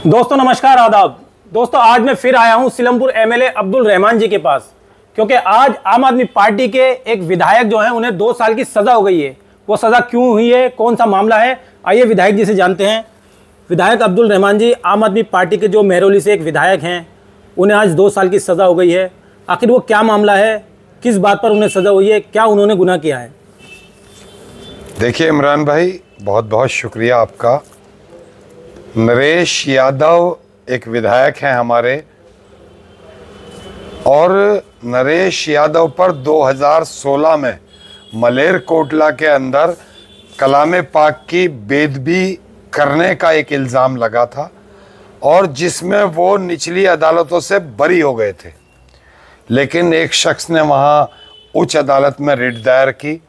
दोस्तों नमस्कार, आदाब। दोस्तों आज मैं फिर आया हूं सिलमपुर एमएलए अब्दुल रहमान जी के पास, क्योंकि आज आम आदमी पार्टी के एक विधायक जो हैं उन्हें 2 साल की सज़ा हो गई है। वो सज़ा क्यों हुई है, कौन सा मामला है, आइए विधायक जी से जानते हैं। विधायक अब्दुल रहमान जी, आम आदमी पार्टी के जो मेहरौली से एक विधायक हैं, उन्हें आज 2 साल की सज़ा हो गई है। आखिर वो क्या मामला है, किस बात पर उन्हें सज़ा हुई है, क्या उन्होंने गुनाह किया है? देखिए इमरान भाई, बहुत बहुत शुक्रिया आपका। नरेश यादव एक विधायक हैं हमारे, और नरेश यादव पर 2016 में मलेरकोटला के अंदर कलाम पाक की बेदबी करने का एक इल्ज़ाम लगा था, और जिसमें वो निचली अदालतों से बरी हो गए थे। लेकिन एक शख्स ने वहाँ उच्च अदालत में रिट दायर की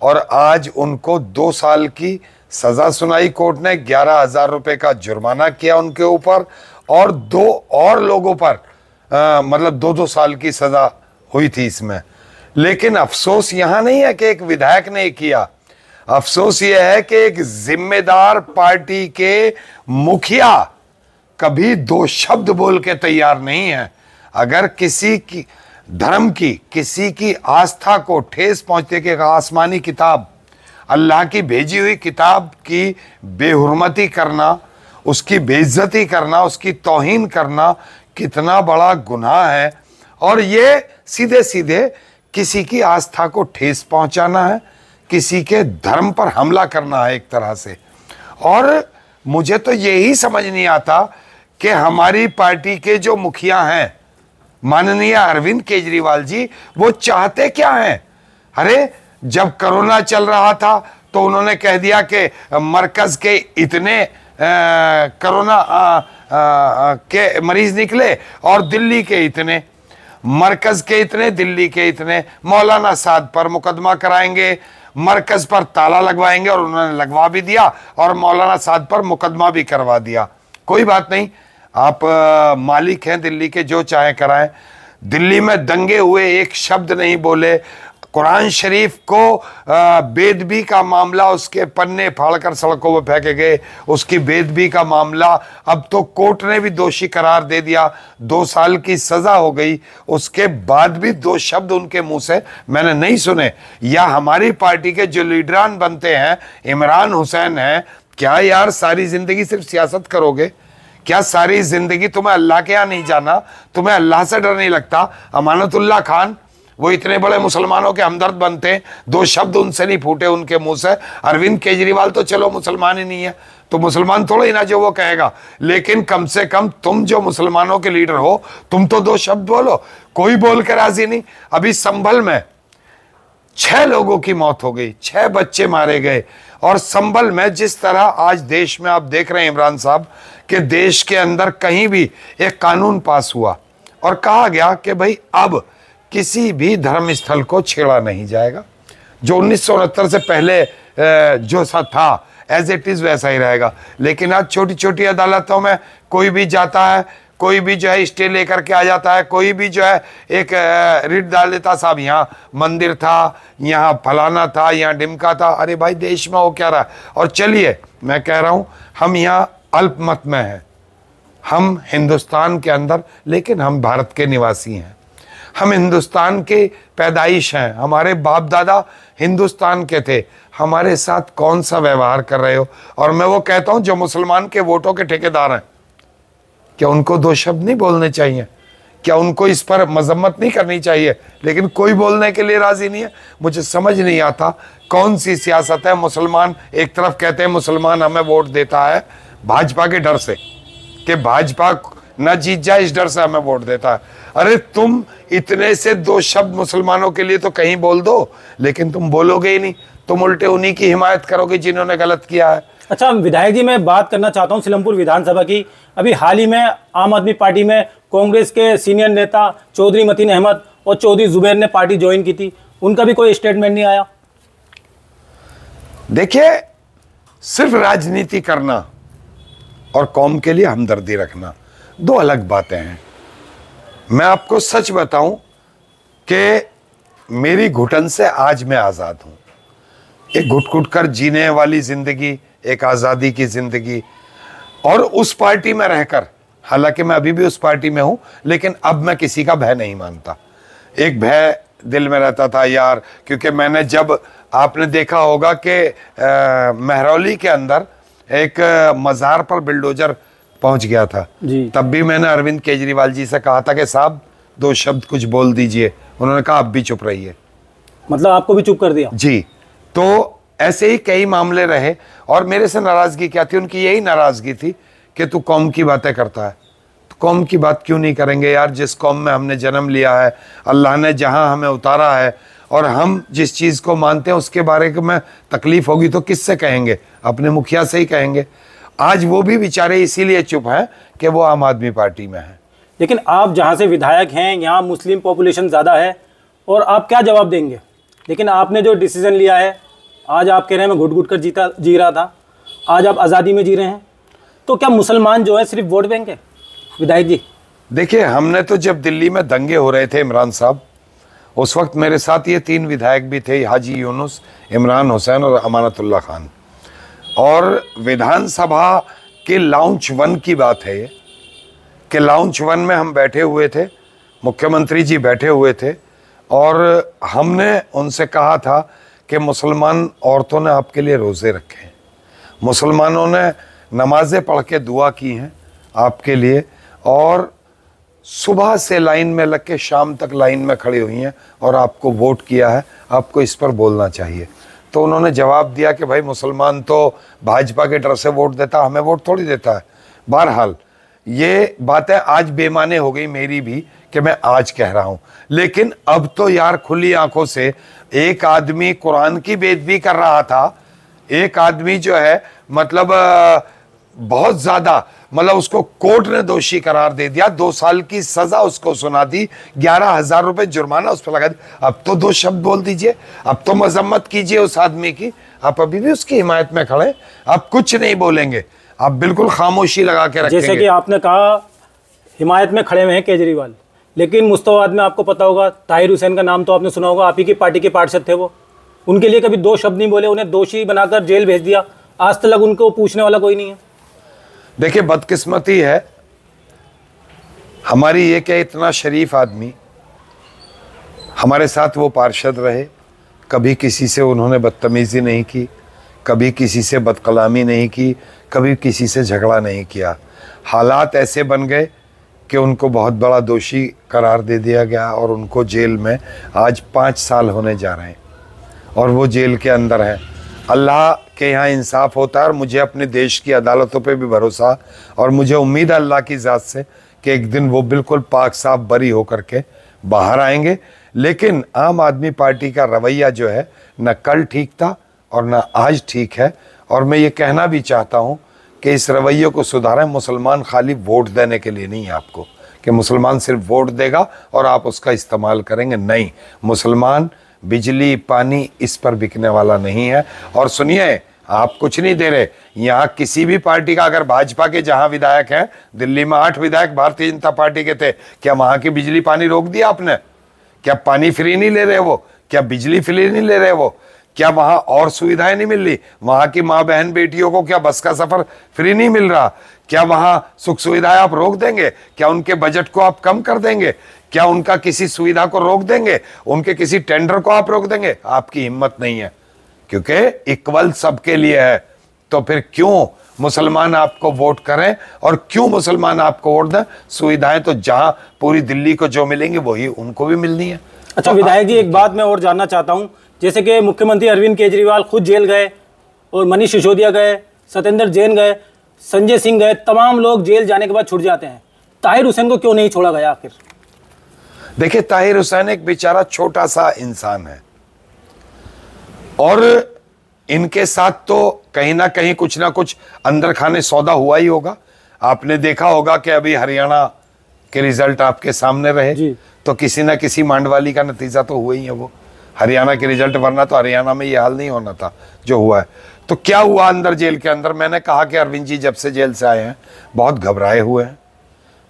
और आज उनको 2 साल की सज़ा सुनाई कोर्ट ने। 11,000 रुपये का जुर्माना किया उनके ऊपर, और 2 और लोगों पर मतलब 2-2 साल की सज़ा हुई थी इसमें। लेकिन अफसोस यहाँ नहीं है कि एक विधायक ने किया, अफसोस ये है कि एक जिम्मेदार पार्टी के मुखिया कभी 2 शब्द बोल के तैयार नहीं है। अगर किसी की धर्म की, किसी की आस्था को ठेस पहुंचते कि आसमानी किताब, अल्लाह की भेजी हुई किताब की बेहुरमती करना, उसकी बेइज्जती करना, उसकी तौहीन करना कितना बड़ा गुनाह है। और ये सीधे सीधे किसी की आस्था को ठेस पहुंचाना है, किसी के धर्म पर हमला करना है एक तरह से। और मुझे तो यही समझ नहीं आता कि हमारी पार्टी के जो मुखिया हैं, माननीय अरविंद केजरीवाल जी, वो चाहते क्या हैं? अरे जब कोरोना चल रहा था तो उन्होंने कह दिया कि मरकज के इतने कोरोना के मरीज निकले और दिल्ली के इतने, मरकज के इतने, दिल्ली के इतने, मौलाना साद पर मुकदमा कराएंगे, मरकज पर ताला लगवाएंगे, और उन्होंने लगवा भी दिया और मौलाना साद पर मुकदमा भी करवा दिया। कोई बात नहीं, आप मालिक हैं दिल्ली के, जो चाहे कराएं। दिल्ली में दंगे हुए, एक शब्द नहीं बोले। कुरान शरीफ को बेदबी का मामला, उसके पन्ने फाड़कर सड़कों में फेंके गए, उसकी बेदबी का मामला अब तो कोर्ट ने भी दोषी करार दे दिया, 2 साल की सजा हो गई। उसके बाद भी 2 शब्द उनके मुंह से मैंने नहीं सुने। या हमारी पार्टी के जो लीडरान बनते हैं, इमरान हुसैन हैं, क्या यार सारी जिंदगी सिर्फ सियासत करोगे? क्या सारी जिंदगी तुम्हें अल्लाह के यहाँ नहीं जाना? तुम्हें अल्लाह से डर नहीं लगता? अमानतुल्लाह खान, वो इतने बड़े मुसलमानों के हमदर्द बनते हैं, 2 शब्द उनसे नहीं फूटे उनके मुंह से। अरविंद केजरीवाल तो चलो मुसलमान ही नहीं है, तो मुसलमान थोड़ा ही ना जो वो कहेगा, लेकिन कम से कम तुम जो मुसलमानों के लीडर हो, तुम तो 2 शब्द बोलो। कोई बोल के राजी नहीं। अभी संभल में 6 लोगों की मौत हो गई, 6 बच्चे मारे गए। और संभल में जिस तरह आज देश में आप देख रहे हैं इमरान साहब, कि देश के अंदर कहीं भी एक कानून पास हुआ और कहा गया कि भाई अब किसी भी धर्म स्थल को छेड़ा नहीं जाएगा। जो 1969 से पहले जो सा था एज इट इज वैसा ही रहेगा। लेकिन आज छोटी छोटी अदालतों में कोई भी जाता है, कोई भी जो है स्टे लेकर के आ जाता है, कोई भी जो है एक रिट डाल देता, साहब यहाँ मंदिर था, यहाँ फलाना था, यहाँ डिमका था। अरे भाई देश में हो क्या रहा है? और चलिए मैं कह रहा हूँ, हम यहाँ अल्पमत में हैं, हम हिंदुस्तान के अंदर, लेकिन हम भारत के निवासी हैं, हम हिंदुस्तान के पैदाइश हैं, हमारे बाप दादा हिंदुस्तान के थे। हमारे साथ कौन सा व्यवहार कर रहे हो? और मैं वो कहता हूं जो मुसलमान के वोटों के ठेकेदार हैं, क्या उनको 2 शब्द नहीं बोलने चाहिए? क्या उनको इस पर मजम्मत नहीं करनी चाहिए? लेकिन कोई बोलने के लिए राजी नहीं है। मुझे समझ नहीं आता कौन सी सियासत है। मुसलमान एक तरफ कहते हैं मुसलमान हमें वोट देता है भाजपा के डर से, कि भाजपा न जीत जाए इस डर से हमें वोट देता है। अरे तुम इतने से 2 शब्द मुसलमानों के लिए तो कहीं बोल दो, लेकिन तुम बोलोगे ही नहीं। तुम उल्टे उन्हीं की हिमायत करोगे जिन्होंने गलत किया है। अच्छा विधायक जी, मैं बात करना चाहता हूं सिलमपुर विधानसभा की। अभी हाल ही में आम आदमी पार्टी में कांग्रेस के सीनियर नेता चौधरी मतीन अहमद और चौधरी जुबैर ने पार्टी ज्वाइन की थी, उनका भी कोई स्टेटमेंट नहीं आया। देखिए, सिर्फ राजनीति करना और कौम के लिए हमदर्दी रखना 2 अलग बातें हैं। मैं आपको सच बताऊं कि मेरी घुटन से आज मैं आज़ाद हूं। एक घुट घुट कर जीने वाली जिंदगी, एक आज़ादी की जिंदगी, और उस पार्टी में रहकर, हालांकि मैं अभी भी उस पार्टी में हूं, लेकिन अब मैं किसी का भय नहीं मानता। एक भय दिल में रहता था यार, क्योंकि मैंने जब, आपने देखा होगा कि महरौली के अंदर एक मज़ार पर बिल्डोजर पहुंच गया था जी। तब भी मैंने अरविंद केजरीवाल जी से कहा था कि साहब 2 शब्द कुछ बोल दीजिए। उन्होंने कहा अब भी चुप रहिए। मतलब आपको भी चुप कर दिया? जी। तो ऐसे ही कई मामले रहे, और मेरे से नाराजगी क्या थी? उनकी यही नाराजगी थी कि तू कौम की बातें करता है। तो कौम की बात क्यों नहीं करेंगे यार? जिस कौम में हमने जन्म लिया है, अल्लाह ने जहां हमें उतारा है, और हम जिस चीज़ को मानते हैं उसके बारे में तकलीफ होगी तो किससे कहेंगे? अपने मुखिया से ही कहेंगे। आज वो भी बेचारे इसीलिए चुप हैं कि वो आम आदमी पार्टी में है। लेकिन आप जहाँ से विधायक हैं, यहाँ मुस्लिम पॉपुलेशन ज़्यादा है, और आप क्या जवाब देंगे? लेकिन आपने जो डिसीजन लिया है, आज आप कह रहे हैं मैं घुट घुट कर जी रहा था, आज आप आज़ादी में जी रहे हैं, तो क्या मुसलमान जो है सिर्फ वोट बैंक है? विधायक जी देखिए, हमने तो जब दिल्ली में दंगे हो रहे थे इमरान साहब, उस वक्त मेरे साथ ये 3 विधायक भी थे, हाजी यूनुस, इमरान हुसैन और अमानतुल्लाह खान। और विधानसभा के लाउंज 1 की बात है ये, कि लाउंज 1 में हम बैठे हुए थे, मुख्यमंत्री जी बैठे हुए थे, और हमने उनसे कहा था कि मुसलमान औरतों ने आपके लिए रोज़े रखे हैं, मुसलमानों ने नमाज़ें पढ़ के दुआ की हैं आपके लिए, और सुबह से लाइन में लग के शाम तक लाइन में खड़ी हुई हैं और आपको वोट किया है, आपको इस पर बोलना चाहिए। तो उन्होंने जवाब दिया कि भाई मुसलमान तो भाजपा के डर से वोट देता, हमें वोट थोड़ी देता है। बहरहाल ये बातें आज बेमाने हो गई मेरी भी कि मैं आज कह रहा हूं, लेकिन अब तो यार खुली आंखों से एक आदमी कुरान की बेइज्जती कर रहा था, एक आदमी जो है मतलब बहुत ज्यादा, मतलब उसको कोर्ट ने दोषी करार दे दिया, 2 साल की सजा उसको सुना दी, 11,000 रुपए जुर्माना उस पर लगा दिया। अब तो 2 शब्द बोल दीजिए, अब तो मजम्मत कीजिए उस आदमी की। आप अभी भी उसकी हिमायत में खड़े, आप कुछ नहीं बोलेंगे, आप बिल्कुल खामोशी लगा के रखेंगे। जैसे कि आपने कहा हिमायत में खड़े हुए हैं केजरीवाल, लेकिन मुस्तवाद में आपको पता होगा ताहिर हुसैन का नाम तो आपने सुना होगा, आप ही की पार्टी के पार्षद थे वो, उनके लिए कभी 2 शब्द नहीं बोले, उन्हें दोषी बनाकर जेल भेज दिया, आज तक उनको पूछने वाला कोई नहीं है। देखिए, बदकिस्मती है हमारी ये कि इतना शरीफ आदमी हमारे साथ वो पार्षद रहे, कभी किसी से उन्होंने बदतमीज़ी नहीं की, कभी किसी से बदकलामी नहीं की, कभी किसी से झगड़ा नहीं किया। हालात ऐसे बन गए कि उनको बहुत बड़ा दोषी करार दे दिया गया और उनको जेल में आज 5 साल होने जा रहे हैं और वो जेल के अंदर हैं। अल्लाह के यहाँ इंसाफ होता है और मुझे अपने देश की अदालतों पे भी भरोसा, और मुझे उम्मीद है अल्लाह की ज़ात से कि एक दिन वो बिल्कुल पाक साफ बरी होकर के बाहर आएंगे। लेकिन आम आदमी पार्टी का रवैया जो है न कल ठीक था और न आज ठीक है, और मैं ये कहना भी चाहता हूँ कि इस रवैये को सुधारें। मुसलमान खाली वोट देने के लिए नहीं है आपको, कि मुसलमान सिर्फ वोट देगा और आप उसका इस्तेमाल करेंगे, नहीं। मुसलमान बिजली पानी इस पर बिकने वाला नहीं है। और सुनिए, आप कुछ नहीं दे रहे, यहाँ किसी भी पार्टी का, अगर भाजपा के जहाँ विधायक हैं, दिल्ली में 8 विधायक भारतीय जनता पार्टी के थे, क्या वहाँ की बिजली पानी रोक दिया आपने? क्या पानी फ्री नहीं ले रहे वो? क्या बिजली फ्री नहीं ले रहे वो? क्या वहाँ और सुविधाएं नहीं मिल रही? वहाँ की माँ बहन बेटियों को क्या बस का सफर फ्री नहीं मिल रहा? क्या वहाँ सुख सुविधाएं आप रोक देंगे? क्या उनके बजट को आप कम कर देंगे? क्या उनका किसी सुविधा को रोक देंगे? उनके किसी टेंडर को आप रोक देंगे? आपकी हिम्मत नहीं है, क्योंकि इक्वल सबके लिए है। तो फिर क्यों मुसलमान आपको वोट करें और क्यों मुसलमान आपको वोट दें? सुविधाएं तो जहां पूरी दिल्ली को जो मिलेंगी वही उनको भी मिलनी है। अच्छा तो विधायक जी, एक बात मैं और जानना चाहता हूं, जैसे कि मुख्यमंत्री अरविंद केजरीवाल खुद जेल गए और मनीष सिसोदिया गए, सत्येंद्र जैन गए, संजय सिंह गए, तमाम लोग जेल जाने के बाद छूट जाते हैं, ताहिर हुसैन को क्यों नहीं छोड़ा गया आखिर? देखिए, ताहिर हुसैन एक बेचारा छोटा सा इंसान है और इनके साथ तो कहीं ना कहीं कुछ ना कुछ अंदर खाने सौदा हुआ ही होगा। आपने देखा होगा कि अभी हरियाणा के रिजल्ट आपके सामने रहे, तो किसी ना किसी मांडवाली का नतीजा तो हुआ ही है वो हरियाणा के रिजल्ट, वरना तो हरियाणा में ये हाल नहीं होना था जो हुआ है। तो क्या हुआ अंदर जेल के अंदर? मैंने कहा कि अरविंद जी जब से जेल से आए हैं बहुत घबराए हुए हैं,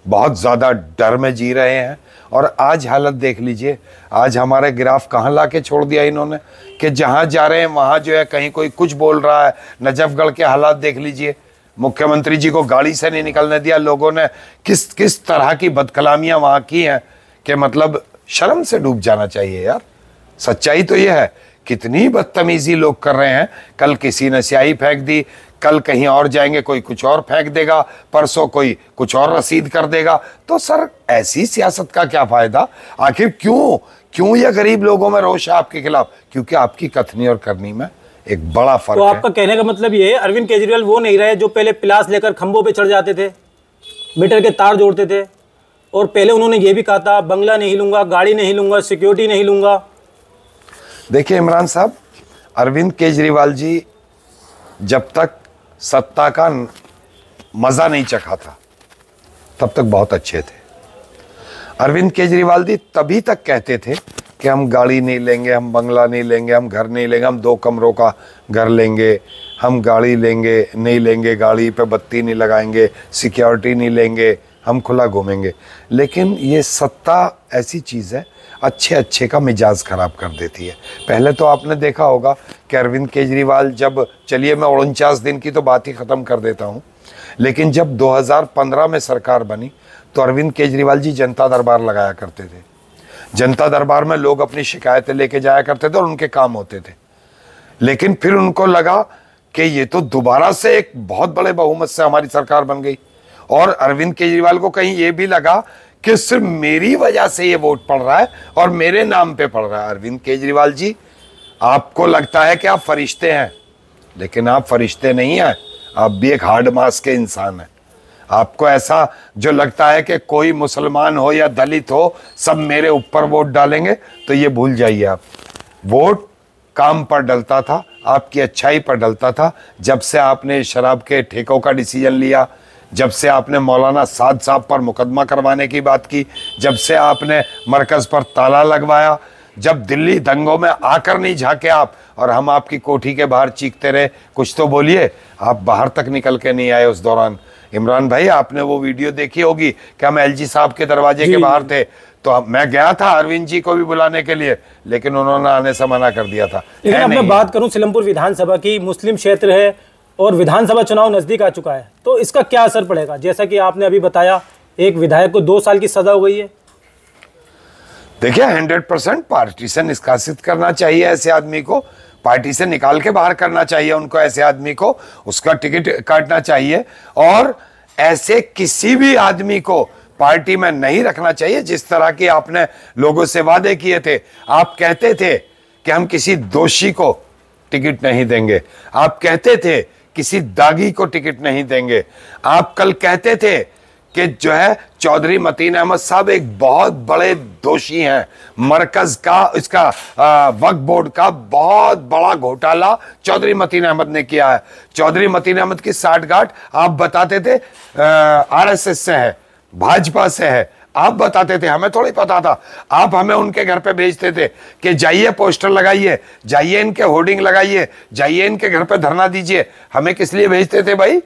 बहुत ज़्यादा डर में जी रहे हैं, और आज हालत देख लीजिए, आज हमारे ग्राफ कहाँ ला के छोड़ दिया इन्होंने कि जहाँ जा रहे हैं वहाँ जो है कहीं कोई कुछ बोल रहा है। नजफगढ़ के हालात देख लीजिए, मुख्यमंत्री जी को गाड़ी से नहीं निकलने दिया लोगों ने, किस किस तरह की बदकलामियां वहां की हैं कि मतलब शर्म से डूब जाना चाहिए यार। सच्चाई तो यह है, कितनी बदतमीजी लोग कर रहे हैं। कल किसी ने स्याही फेंक दी, कल कहीं और जाएंगे कोई कुछ और फेंक देगा, परसों कोई कुछ और रसीद कर देगा। तो सर ऐसी सियासत का क्या फायदा? आखिर क्यों यह गरीब लोगों में रोष है आपके खिलाफ? क्योंकि आपकी कथनी और करनी में एक बड़ा फर्क तो है। आपका कहने का मतलब ये है अरविंद केजरीवाल वो नहीं रहे जो पहले पिलास लेकर खंभों पे चढ़ जाते थे, मीटर के तार जोड़ते थे, और पहले उन्होंने ये भी कहा था बंगला नहीं लूंगा, गाड़ी नहीं लूंगा, सिक्योरिटी नहीं लूंगा। देखिए इमरान साहब, अरविंद केजरीवाल जी जब तक सत्ता का मजा नहीं चखा था तब तक बहुत अच्छे थे। अरविंद केजरीवाल जी तभी तक कहते थे कि हम गाड़ी नहीं लेंगे, हम बंगला नहीं लेंगे, हम घर नहीं लेंगे, हम 2 कमरों का घर लेंगे, हम गाड़ी लेंगे नहीं लेंगे, गाड़ी पे बत्ती नहीं लगाएंगे, सिक्योरिटी नहीं लेंगे, हम खुला घूमेंगे। लेकिन ये सत्ता ऐसी चीज़ है, अच्छे का मिजाज खराब कर देती है। पहले तो आपने देखा होगा कि अरविंद केजरीवाल जब, चलिए मैं 49 दिन की तो बात ही ख़त्म कर देता हूँ, लेकिन जब 2015 में सरकार बनी तो अरविंद केजरीवाल जी जनता दरबार लगाया करते थे। जनता दरबार में लोग अपनी शिकायतें लेके जाया करते थे और उनके काम होते थे। लेकिन फिर उनको लगा कि ये तो दोबारा से एक बहुत बड़े बहुमत से हमारी सरकार बन गई, और अरविंद केजरीवाल को कहीं ये भी लगा कि सिर्फ मेरी वजह से ये वोट पड़ रहा है और मेरे नाम पे पड़ रहा है। अरविंद केजरीवाल जी, आपको लगता है कि आप फरिश्ते हैं, लेकिन आप फरिश्ते नहीं हैं, आप भी एक हार्ड मास के इंसान हैं। आपको ऐसा जो लगता है कि कोई मुसलमान हो या दलित हो सब मेरे ऊपर वोट डालेंगे, तो ये भूल जाइए आप। वोट काम पर डलता था, आपकी अच्छाई पर डलता था। जब से आपने शराब के ठेकों का डिसीजन लिया, जब से आपने मौलाना साद साहब पर मुकदमा करवाने की बात की, जब से आपने मरकज़ पर ताला लगवाया, जब दिल्ली दंगों में आकर नहीं झांके आप और हम आपकी कोठी के बाहर चीखते रहे कुछ तो बोलिए, आप बाहर तक निकल के नहीं आए उस दौरान। इमरान भाई, आपने वो वीडियो देखी होगी कि हम एलजी साहब के दरवाजे के बाहर थे, तो मैं गया था अरविंद जी को भी बुलाने के लिए, लेकिन उन्होंने आने से मना कर दिया था। लेकिन अब मैं बात करूं सिलमपुर विधानसभा की, मुस्लिम क्षेत्र है और विधानसभा चुनाव नजदीक आ चुका है, तो इसका क्या असर पड़ेगा? जैसा कि आपने अभी बताया, एक विधायक को 2 साल की सजा हो गई है। देखिए 100% पार्टी से निष्कासित करना चाहिए ऐसे आदमी को, पार्टी से निकाल के बाहर करना चाहिए उनको, ऐसे आदमी को उसका टिकट काटना चाहिए, और ऐसे किसी भी आदमी को पार्टी में नहीं रखना चाहिए। जिस तरह की आपने लोगों से वादे किए थे, आप कहते थे कि हम किसी दोषी को टिकट नहीं देंगे, आप कहते थे किसी दागी को टिकट नहीं देंगे, आप कल कहते थे कि जो है चौधरी मतीन अहमद साहब एक बहुत बड़े दोषी हैं, मरकज का इसका वक्फ बोर्ड का बहुत बड़ा घोटाला चौधरी मतीन अहमद ने किया है। चौधरी मतीन अहमद की साठगांठ आप बताते थे आरएसएस से है, भाजपा से है, आप बताते थे, हमें थोड़ी पता था। आप हमें उनके घर पे भेजते थे कि जाइए पोस्टर लगाइए, जाइए इनके होर्डिंग लगाइए, जाइए इनके घर पे धरना दीजिए। हमें किस लिए भेजते थे भाई?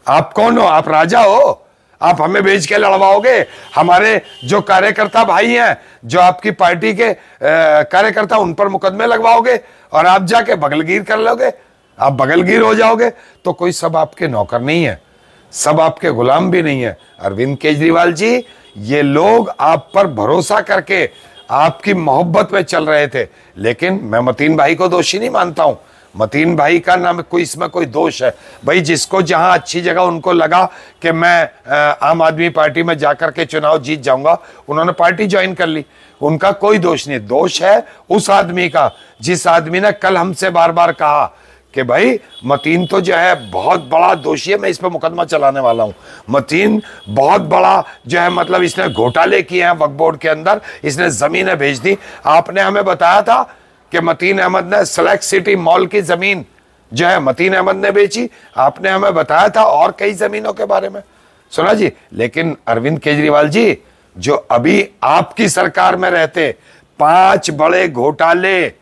आप कौन हो? आप राजा हो? आप हमें भेज के लड़वाओगे? हमारे जो कार्यकर्ता भाई हैं, जो आपकी पार्टी के कार्यकर्ता, उन पर मुकदमे लगवाओगे और आप जाके बगलगीर कर लोगे, आप बगलगीर हो जाओगे। तो कोई सब आपके नौकर नहीं है, सब आपके गुलाम भी नहीं है। अरविंद केजरीवाल जी, ये लोग आप पर भरोसा करके आपकी मोहब्बत में चल रहे थे, लेकिन मैं मतीन भाई को दोषी नहीं मानता हूं। मतीन भाई का नाम कोई, इसमें कोई दोष है भाई? जिसको जहां अच्छी जगह उनको लगा कि मैं आम आदमी पार्टी में जाकर के चुनाव जीत जाऊंगा, उन्होंने पार्टी ज्वाइन कर ली, उनका कोई दोष नहीं। दोष है उस आदमी का जिस आदमी ने कल हमसे बार बार कहा कि भाई मतीन तो जो है बहुत बड़ा दोषी है, मैं इस पर मुकदमा चलाने वाला हूं। मतीन बहुत बड़ा जो है, मतलब इसने घोटाले किए हैं वक्फ बोर्ड के अंदर, इसने जमीनें भेज दी। आपने हमें बताया था कि मतीन अहमद ने सेलेक्ट सिटी मॉल की जमीन जो है मतीन अहमद ने बेची, आपने हमें बताया था, और कई जमीनों के बारे में सुना जी। लेकिन अरविंद केजरीवाल जी, जो अभी आपकी सरकार में रहते, 5 बड़े घोटाले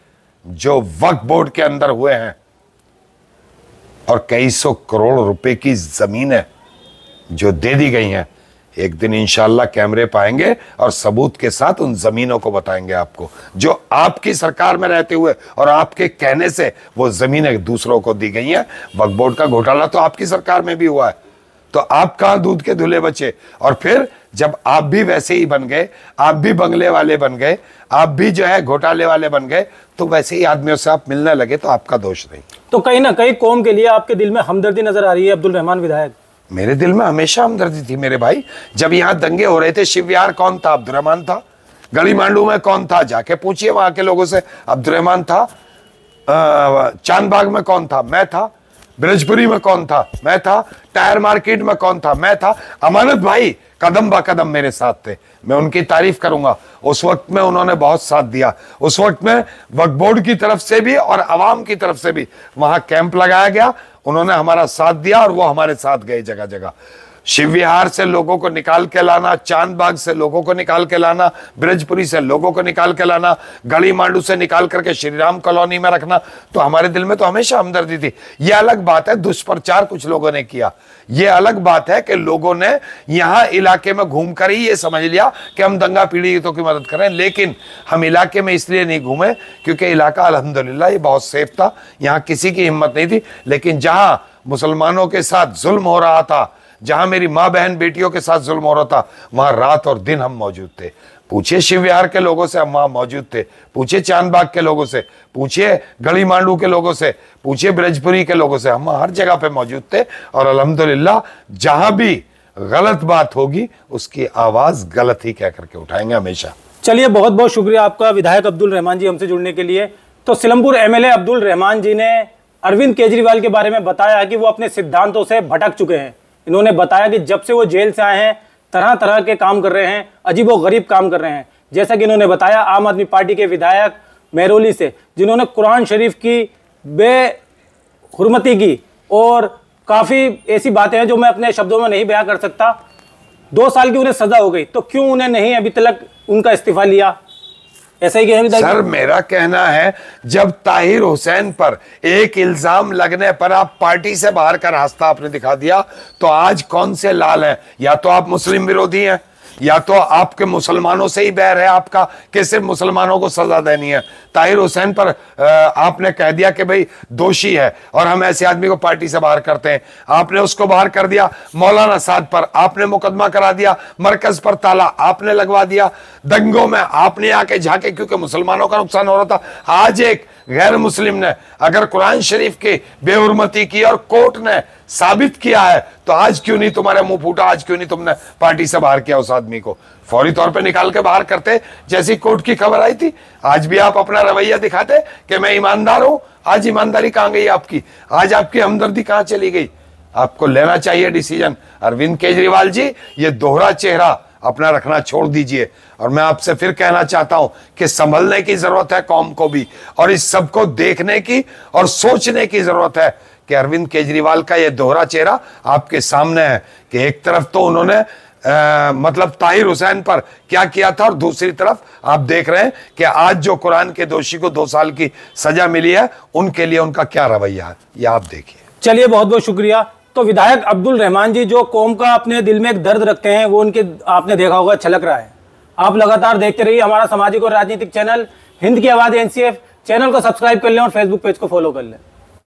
जो वक्फ बोर्ड के अंदर हुए हैं और कई 100 करोड़ रुपए की जमीनें जो दे दी गई हैं, एक दिन इंशाल्लाह कैमरे पाएंगे और सबूत के साथ उन जमीनों को बताएंगे आपको, जो आपकी सरकार में रहते हुए और आपके कहने से वो जमीनें दूसरों को दी गई हैं। वक्फ बोर्ड का घोटाला तो आपकी सरकार में भी हुआ है, तो आप कहां दूध के धुले बचे। और फिर जब आप भी वैसे ही बन गए, आप भी बंगले वाले बन गए, आप भी जो है घोटाले वाले बन गए, तो वैसे ही आदमियों से आप मिलने लगे, तो आपका दोष नहीं। तो कहीं ना कहीं कौम के लिए आपके दिल में हमदर्दी नजर आ रही है अब्दुल रहमान विधायक? मेरे दिल में हमेशा हमदर्दी थी मेरे भाई। जब यहाँ दंगे हो रहे थे, शिवविहार कौन था? अब्दुल रहमान था। गली मांडू में कौन था? जाके पूछिए वहां के लोगों से, अब्दुल रहमान था। चांदबाग में कौन था? मैं था। ब्रजपुरी में कौन था? मैं था। टायर मार्केट में कौन था? मैं था। अमानत भाई कदम बा कदम मेरे साथ थे, मैं उनकी तारीफ करूंगा। उस वक्त में उन्होंने बहुत साथ दिया। उस वक्त में वक्फ बोर्ड की तरफ से भी और अवाम की तरफ से भी वहां कैंप लगाया गया, उन्होंने हमारा साथ दिया और वो हमारे साथ गए जगह जगह। शिवविहार से लोगों को निकाल के लाना, चांदबाग से लोगों को निकाल के लाना, ब्रजपुरी से लोगों को निकाल के लाना, गली मांडू से निकाल करके श्रीराम कॉलोनी में रखना, तो हमारे दिल में तो हमेशा हमदर्दी थी। यह अलग बात है दुष्प्रचार कुछ लोगों ने किया, यह अलग बात है कि लोगों ने यहां इलाके में घूमकर ही ये समझ लिया कि हम दंगा पीड़ितों की मदद करें। लेकिन हम इलाके में इसलिए नहीं घूमे क्योंकि इलाका अल्हम्दुलिल्लाह ये बहुत सेफ था, यहां किसी की हिम्मत नहीं थी। लेकिन जहां मुसलमानों के साथ जुल्म हो रहा था, जहां मेरी मां बहन बेटियों के साथ जुल्म हो रहा था, वहां रात और दिन हम मौजूद थे। पूछिए शिवविहार के लोगों से, हम वहां मौजूद थे। पूछिए चांदबाग के लोगों से, पूछिए गली मांडू के लोगों से, पूछिए ब्रजपुरी के लोगों से, हम हर जगह पे मौजूद थे। और अल्हम्दुलिल्लाह जहां भी गलत बात होगी उसकी आवाज गलत ही कह करके उठाएंगे हमेशा। चलिए, बहुत बहुत शुक्रिया आपका विधायक अब्दुल रहमान जी हमसे जुड़ने के लिए। तो सिलमपुर एमएलए अब्दुल रहमान जी ने अरविंद केजरीवाल के बारे में बताया कि वो अपने सिद्धांतों से भटक चुके हैं। इन्होंने बताया कि जब से वो जेल से आए हैं तरह तरह के काम कर रहे हैं, अजीबोगरीब काम कर रहे हैं। जैसा कि इन्होंने बताया आम आदमी पार्टी के विधायक मेहरौली से, जिन्होंने कुरान शरीफ की बेहुरमती की, और काफ़ी ऐसी बातें हैं जो मैं अपने शब्दों में नहीं बयां कर सकता। 2 साल की उन्हें सजा हो गई, तो क्यों उन्हें नहीं अभी तक उनका इस्तीफा लिया? ऐसा ही कहना सर, मेरा कहना है जब ताहिर हुसैन पर एक इल्जाम लगने पर आप पार्टी से बाहर का रास्ता आपने दिखा दिया, तो आज कौन से लाल हैं? या तो आप मुस्लिम विरोधी हैं, या तो आपके मुसलमानों से ही बैर है आपका कि सिर्फ मुसलमानों को सजा देनी है। ताहिर हुसैन पर आपने कह दिया कि भाई दोषी है और हम ऐसे आदमी को पार्टी से बाहर करते हैं, आपने उसको बाहर कर दिया। मौलाना साद पर आपने मुकदमा करा दिया, मरकज पर ताला आपने लगवा दिया, दंगों में आपने आके झाके क्योंकि मुसलमानों का नुकसान हो रहा था। आज एक गैर मुस्लिम ने अगर कुरान शरीफ की बेहुरमती की और कोर्ट ने साबित किया है, तो आज क्यों नहीं तुम्हारे मुंह फूटा? आज क्यों नहीं तुमने पार्टी से बाहर किया उस आदमी को? फौरी तौर पे निकाल के बाहर करते, जैसी कोर्ट की खबर आई थी। आज भी आप अपना रवैया दिखाते कि मैं ईमानदार हूं। आज ईमानदारी कहां गई आपकी? आज आपकी हमदर्दी कहां चली गई? आपको लेना चाहिए डिसीजन। अरविंद केजरीवाल जी, ये दोहरा चेहरा अपना रखना छोड़ दीजिए। और मैं आपसे फिर कहना चाहता हूं कि संभलने की जरूरत है कौम को भी, और इस सबको देखने की और सोचने की जरूरत है कि अरविंद केजरीवाल का ये दोहरा चेहरा आपके सामने है कि एक तरफ तो उन्होंने मतलब ताहिर हुसैन पर क्या किया था, और दूसरी तरफ आप देख रहे हैं कि आज जो कुरान के दोषी को 2 साल की सजा मिली है, उनके लिए उनका क्या रवैया है, ये आप देखिए। चलिए, बहुत बहुत शुक्रिया। तो विधायक अब्दुल रहमान जी जो कौम का अपने दिल में एक दर्द रखते हैं, वो उनके आपने देखा होगा छलक रहा है। आप लगातार देखते रहिए हमारा सामाजिक और राजनीतिक चैनल हिंद की आवाज़ NCF। चैनल को सब्सक्राइब कर लें और फेसबुक पेज को फॉलो कर लें।